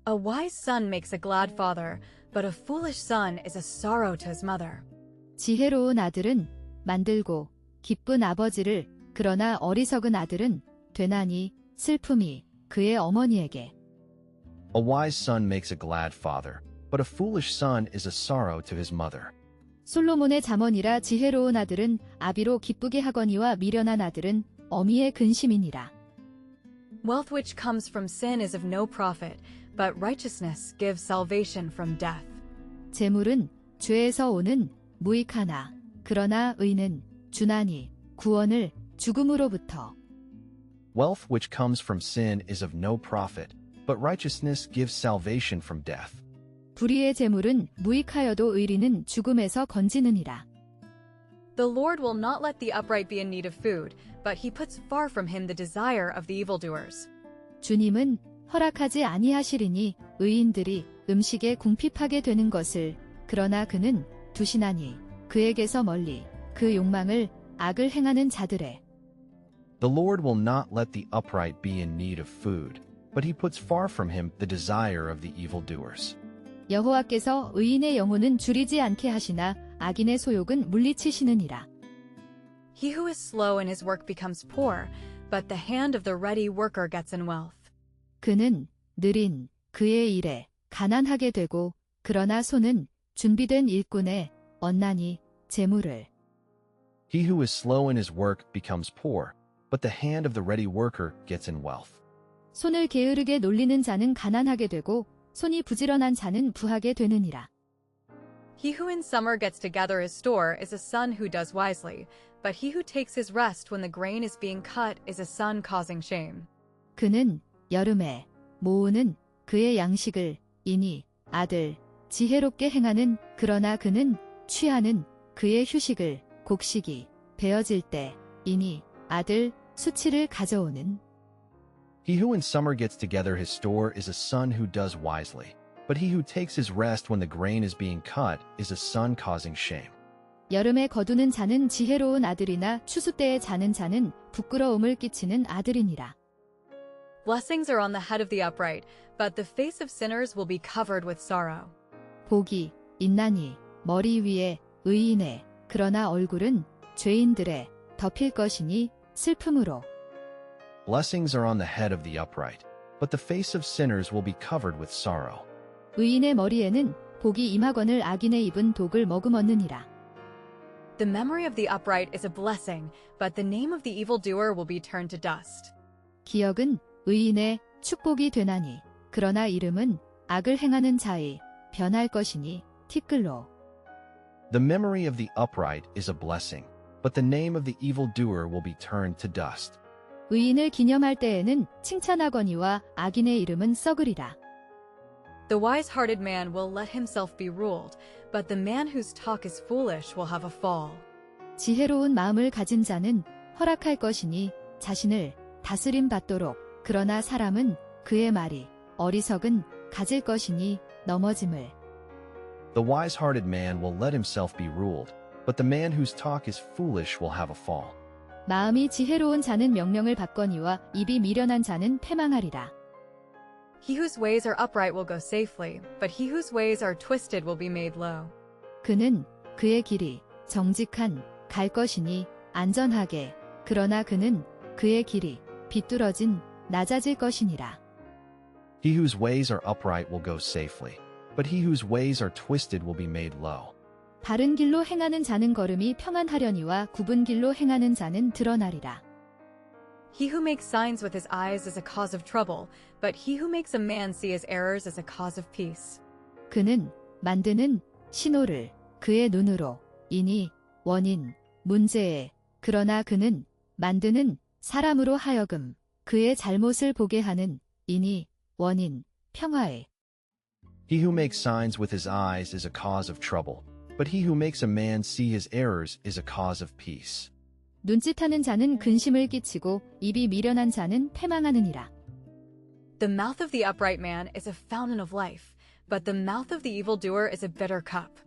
A wise son makes a glad father, but a foolish son is a sorrow to his mother. 지혜로운 아들은 만들고 기쁜 아버지를 그러나 어리석은 아들은 되나니 슬픔이 그의 어머니에게. A wise son makes a glad father, but a foolish son is a sorrow to his mother. 솔로몬의 잠언이라 지혜로운 아들은 아비로 기쁘게 하거니와 미련한 아들은 어미의 근심이니라. Wealth which comes from sin is of no profit, but righteousness gives salvation from death. 재물은 죄에서 오는 무익하나 그러나 의는 주나니 구원을 죽음으로부터. Wealth which comes from sin is of no profit, but righteousness gives salvation from death. 불의의 재물은 무익하여도 의리는 죽음에서 건지느니라. The Lord will not let the upright be in need of food, but he puts far from him the desire of the evildoers. 주님은 허락하지 아니하시리니 의인들이 음식에 궁핍하게 되는 것을 그러나 그는 두시나니 그에게서 멀리 그 욕망을 악을 행하는 자들의. The Lord will not let the upright be in need of food, but he puts far from him the desire of the evildoers. 여호와께서 의인의 영혼은 줄이지 않게 하시나 악인의 소욕은 물리치시느니라. He who is slow in his work becomes poor, but the hand of the ready worker gets in wealth. 그는 느린 그의 일에 가난하게 되고 그러나 손은 준비된 일꾼의 얻나니 재물을. He who is slow in his work becomes poor, but the hand of the ready worker gets in wealth. 손을 게으르게 놀리는 자는 가난하게 되고 손이 부지런한 자는 부하게 되느니라. He who in summer gets together his store is a son who does wisely, but he who takes his rest when the grain is being cut is a son causing shame. 그는 여름에 모으는 그의 양식을 이니 아들 지혜롭게 행하는 그러나 그는 취하는 그의 휴식을 곡식이 베어질 때 이니 아들 수치를 가져오는. He who in summer gets together his store is a son who does wisely, but he who takes his rest when the grain is being cut is a son causing shame. 여름에 거두는 자는 지혜로운 아들이나 추수 때에 자는 자는 부끄러움을 끼치는 아들이니라. Blessings are on the head of the upright, but the face of sinners will be covered with sorrow. 복이 있나니 머리 위에 의인의 그러나 얼굴은 죄인들의 덮일 것이니 슬픔으로. Blessings are on the head of the upright, but the face of sinners will be covered with sorrow. 의인의 머리에는 복이 임하거늘 악인의 입은 독을 머금었느니라. The memory of the upright is a blessing, but the name of the evildoer will be turned to dust. 기억은 의인의 축복이 되나니 그러나 이름은 악을 행하는 자의 변할 것이니 티끌로. The memory of the upright is a blessing, but the name of the evildoer will be turned to dust. 의인을 기념할 때에는 칭찬하거니와 악인의 이름은 썩으리라. The wise-hearted man will let himself be ruled, but the man whose talk is foolish will have a fall. 지혜로운 마음을 가진 자는 허락할 것이니 자신을 다스림 받도록 그러나 사람은 그의 말이 어리석은 가질 것이니 넘어짐을. The wise-hearted man will let himself be ruled, but the man whose talk is foolish will have a fall. 마음이 지혜로운 자는 명령을 받거니와 입이 미련한 자는 패망하리라. He whose ways are upright will go safely, but he whose ways are twisted will be made low. 그는 그의 길이 정직한 갈 것이니 안전하게 그러나 그는 그의 길이 비뚤어진 낮아질 것이니라. He whose ways are upright will go safely, but he whose ways are twisted will be made low. 바른 길로 행하는 자는 걸음이 평안하려니와 굽은 길로 행하는 자는 드러나리라. He who makes signs with his eyes is a cause of trouble, but he who makes a man see his errors is a cause of peace. 그는 만드는 신호를 그의 눈으로 이니 원인 문제에 그러나 그는 만드는 사람으로 하여금 그의 잘못을 보게 하는 이니 원인 평화에. He who makes signs with his eyes is a cause of trouble, but he who makes a man see his errors is a cause of peace. 눈짓하는 자는 근심을 끼치고 입이 미련한 자는 패망하느니라. The mouth of the upright man is a fountain of life, but the mouth of the evildoer is a bitter cup.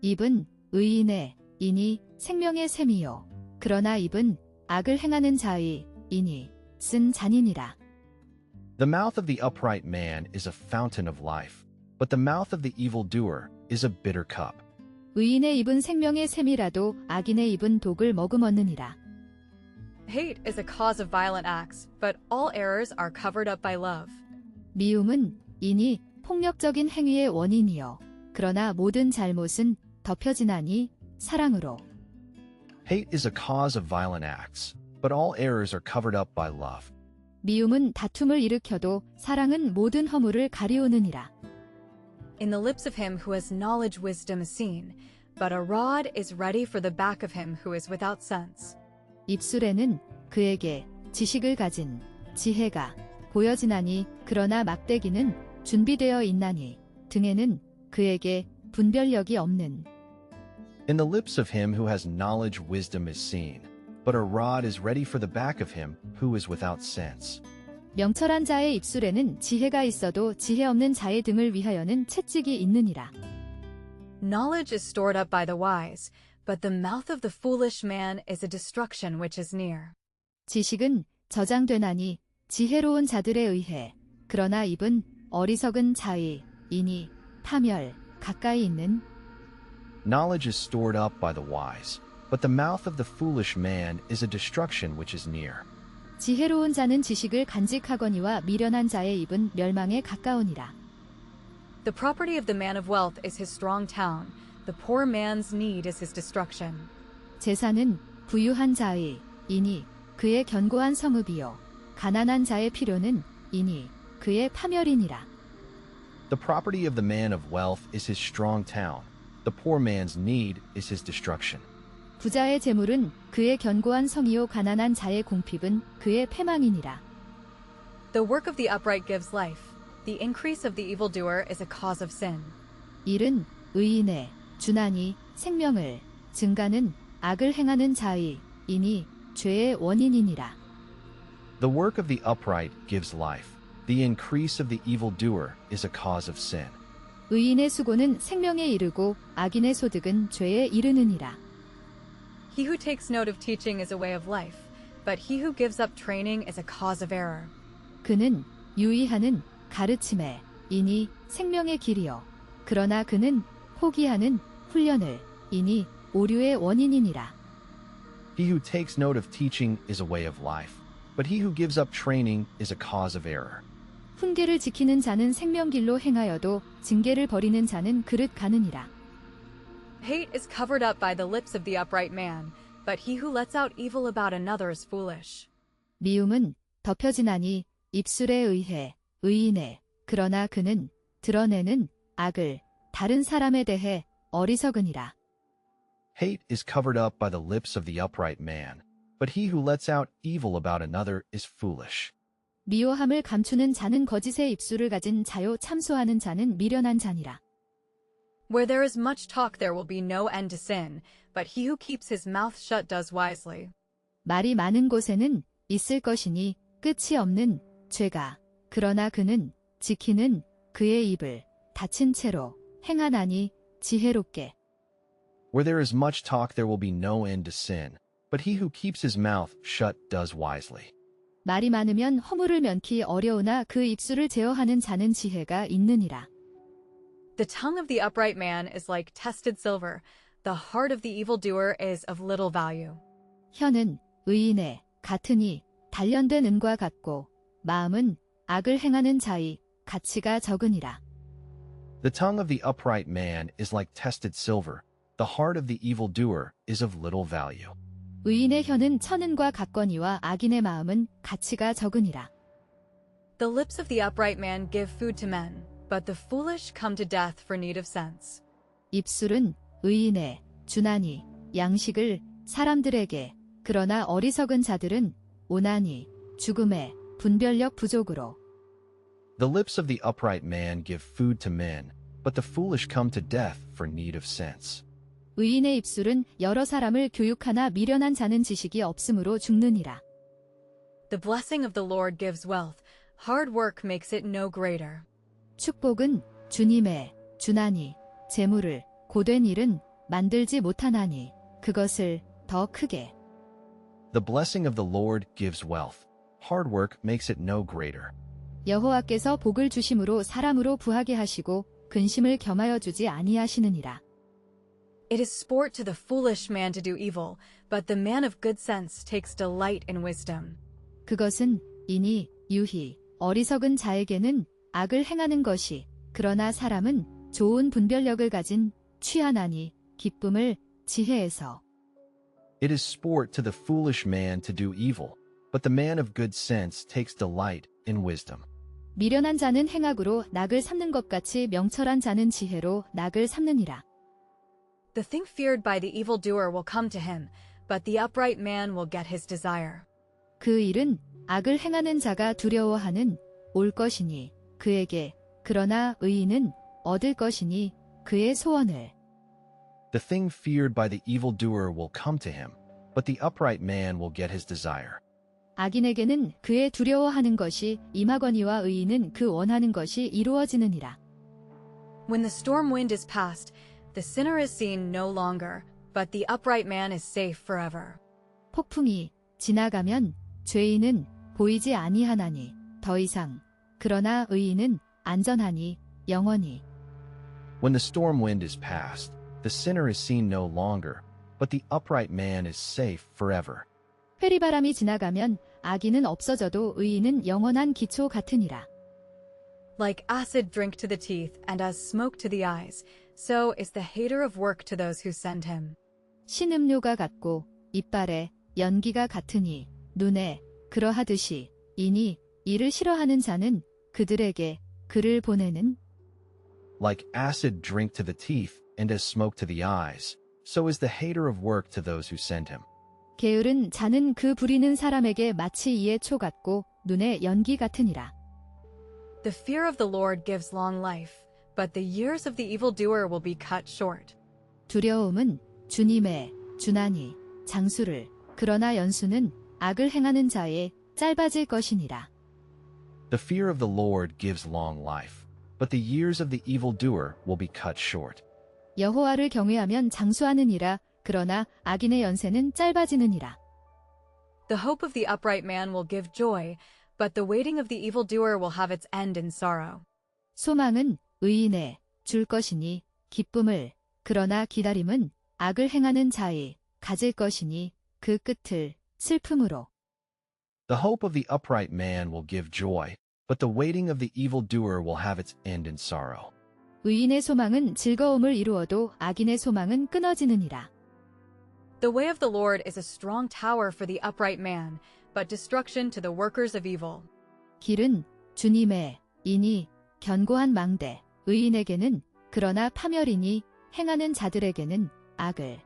입은 의인의 이니 생명의 샘이요 그러나 입은 악을 행하는 자의 이니 쓴 잔이니라. The mouth of the upright man is a fountain of life, but the mouth of the evildoer is a bitter cup. 의인의 입은 생명의 샘이라도 악인의 입은 독을 머금었느니라. Hate is a cause of violent acts, but all errors are covered up by love. 미움은 인이 폭력적인 행위의 원인이요. 그러나 모든 잘못은 덮여지나니 사랑으로. Hate is a cause of violent acts, but all errors are covered up by love. 미움은 다툼을 일으켜도 사랑은 모든 허물을 가리우느니라. In the lips of him who has knowledge wisdom is seen, but a rod is ready for the back of him who is without sense. 입술에는 그에게 지식을 가진 지혜가 보여지나니 그러나 막대기는 준비되어 있나니 등에는 그에게 분별력이 없는. In the lips of him who has knowledge wisdom is seen, but a rod is ready for the back of him who is without sense. 명철한 자의 입술에는 지혜가 있어도 지혜 없는 자의 등을 위하여는 채찍이 있느니라. Knowledge is stored up by the wise, but the mouth of the foolish man is a destruction which is near. 지식은 저장되나니 지혜로운 자들에 의해 그러나 입은 어리석은 자의 이니 파멸 가까이 있는. Knowledge is stored up by the wise, but the mouth of the foolish man is a destruction which is near. 지혜로운 자는 지식을 간직하거니와 미련한 자의 입은 멸망에 가까우니라. The property of the man of wealth is his strong town. The poor man's need is his destruction. 재산은 부유한 자의 이니 그의 견고한 성읍이요. 가난한 자의 필요는 이니 그의 파멸이니라. The property of the man of wealth is his strong town. The poor man's need is his destruction. 부자의 재물은 그의 견고한 성이요 가난한 자의 궁핍은 그의 패망이니라. The work of the upright gives life. The increase of the evildoer is a cause of sin. 일은 의인의 주나니 생명을 증가는 악을 행하는 자의 이니 죄의 원인이니라. The work of the upright gives life. The increase of the evildoer is a cause of sin. 의인의 수고는 생명에 이르고 악인의 소득은 죄에 이르느니라. He who takes note of teaching is a way of life, but he who gives up training is a cause of error. 그는 유의하는 가르침에 이니 생명의 길이요. 그러나 그는 포기하는 훈련을 이니 오류의 원인이니라. He who takes note of teaching is a way of life, but he who gives up training is a cause of error. 훈계를 지키는 자는 생명길로 행하여도 징계를 버리는 자는 그릇 가느니라. Hate is covered up by the lips of the upright man, but he who lets out evil about another is foolish. 미움은 덮여지나니 입술에 의해 의인의 그러나 그는 드러내는 악을 다른 사람에 대해 어리석으니라. Hate is covered up by the lips of the upright man, but he who lets out evil about another is foolish. 미워함을 감추는 자는 거짓의 입술을 가진 자요 참소하는 자는 미련한 자니라. Where there is much talk there will be no end to sin, but he who keeps his mouth shut does wisely. 말이 많은 곳에는 있을 것이니 끝이 없는 죄가 그러나 그는 지키는 그의 입을 닫힌 채로 행하나니 지혜롭게. Where there is much talk there will be no end to sin, but he who keeps his mouth shut does wisely. 말이 많으면 허물을 면키 어려우나 그 입술을 제어하는 자는 지혜가 있느니라. The tongue of the upright man is like tested silver. The heart of the evildoer is of little value. 혀는 의인의 같으니 단련된 은과 같고 마음은 악을 행하는 자의 가치가 적으니라. The tongue of the upright man is like tested silver. The heart of the evildoer is of little value. 의인의 혀는 천은과 같거니와 악인의 마음은 가치가 적으니라. The lips of the upright man give food to men, but the foolish come to death for need of sense. 입술은 의인의 주나니 양식을 사람들에게 그러나 어리석은 자들은 오나니 죽음의 분별력 부족으로. The lips of the upright man give food to men, but the foolish come to death for need of sense. 의인의 입술은 여러 사람을 교육하나 미련한 자는 지식이 없으므로 죽느니라. The blessing of the Lord gives wealth. Hard work makes it no greater. 축복은 주님의 주나니 재물을 고된 일은 만들지 못하나니 그것을 더 크게. The blessing of the Lord gives wealth. Hard work makes it no greater. 여호와께서 복을 주심으로 사람으로 부하게 하시고 근심을 겸하여 주지 아니하시느니라. It is sport to the foolish man to do evil, but the man of good sense takes delight in wisdom. 그것은 이니 유희 어리석은 자에게는 악을 행하는 것이 그러나 사람은 좋은 분별력을 가진 취하나니 기쁨을 지혜에서. It is sport to the foolish man to do evil, but the man of good sense takes delight in wisdom. 미련한 자는 행악으로 낙을 삼는 것 같이 명철한 자는 지혜로 낙을 삼느니라. The thing feared by the evildoer will come to him, but the upright man will get his desire. 그 일은 악을 행하는 자가 두려워하는 올 것이니 그에게 그러나 의인은 얻을 것이니 그의 소원을. The thing feared by the evildoer will come to him, but the upright man will get his desire. 악인에게는 그의 두려워하는 것이 임하거니와 의인은 그 원하는 것이 이루어지느니라. When the storm wind is past, the sinner is seen no longer, but the upright man is safe forever. 폭풍이 지나가면 죄인은 보이지 아니하나니 더 이상 그러나 의인은 안전하니 영원히. When the storm wind is past, the sinner is seen no longer, but the upright man is safe forever. 회리바람이 지나가면 악인은 없어져도 의인은 영원한 기초 같으니라. Like acid drink to the teeth and as smoke to the eyes, so is the hater of work to those who send him. 신음료가 같고 이빨에 연기가 같으니 눈에 그러하듯이 이니 이를 싫어하는 자는 그들에게 그를 보내는. Like acid drink to the teeth and as smoke to the eyes, so is the hater of work to those who send him. 게으른 자는 그 부리는 사람에게 마치 이의 초 같고 눈에 연기 같으니라. The fear of the Lord gives long life, but the years of the evildoer will be cut short. 두려움은 주님의 주나니 장수를 그러나 연수는 악을 행하는 자의 짧아질 것이니라. The fear of the Lord gives long life, but the years of the evildoer will be cut short. 여호와를 경외하면 장수하느니라. 그러나 악인의 연세는 짧아지느니라. The hope of the upright man will give joy, but the waiting of the evildoer will have its end in sorrow. 소망은 의인에 줄 것이니 기쁨을 그러나 기다림은 악을 행하는 자의 가질 것이니 그 끝을 슬픔으로. The hope of the upright man will give joy, but the waiting of the evildoer will have its end in sorrow. 의인의 소망은 즐거움을 이루어도 악인의 소망은 끊어지느니라. The way of the Lord is a strong tower for the upright man, but destruction to the workers of evil. 길은 주님의 이니 견고한 망대 의인에게는 그러나 파멸이니 행하는 자들에게는 악을.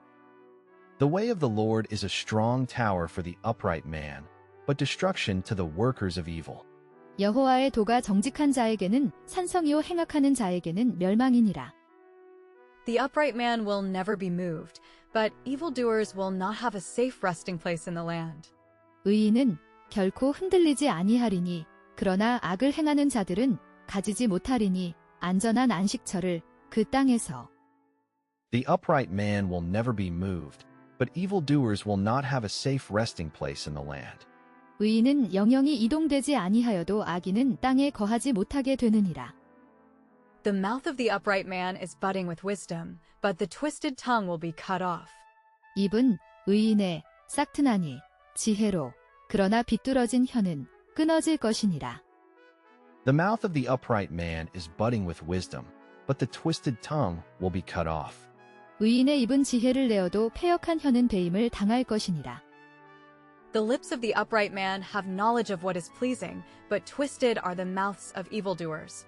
The way of the Lord is a strong tower for the upright man, but destruction to the workers of evil. 여호와의 도가 정직한 자에게는 산성이요 행악하는 자에게는 멸망이니라. The upright man will never be moved, but evildoers will not have a safe resting place in the land. 의인은 결코 흔들리지 아니하리니 그러나 악을 행하는 자들은 가지지 못하리니 안전한 안식처를 그 땅에서. The upright man will never be moved, but evildoers will not have a safe resting place in the land. 의인은 영영이 이동되지 아니하여도 악인은 땅에 거하지 못하게 되느니라. The mouth of the upright man is budding with wisdom, but the twisted tongue will be cut off. 입은 의인의 싹트나니 지혜로 그러나 비뚤어진 혀는 끊어질 것이니라. The mouth of the upright man is budding with wisdom, but the twisted tongue will be cut off. 의인의 입은 지혜를 내어도 패역한 혀는 배임을 당할 것이니라. The lips of the upright man have knowledge of what is pleasing, but twisted are the mouths of evildoers.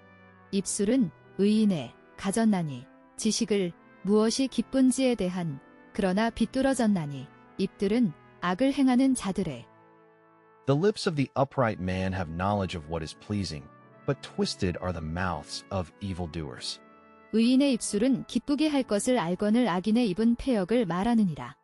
입술은 의인의 가졌나니 지식을 무엇이 기쁜지에 대한 그러나 비뚤어졌나니 입들은 악을 행하는 자들의. The lips of the upright man have knowledge of what is pleasing, but twisted are the mouths of evildoers. 의인의 입술은 기쁘게 할 것을 알거늘 악인의 입은 패역을 말하느니라.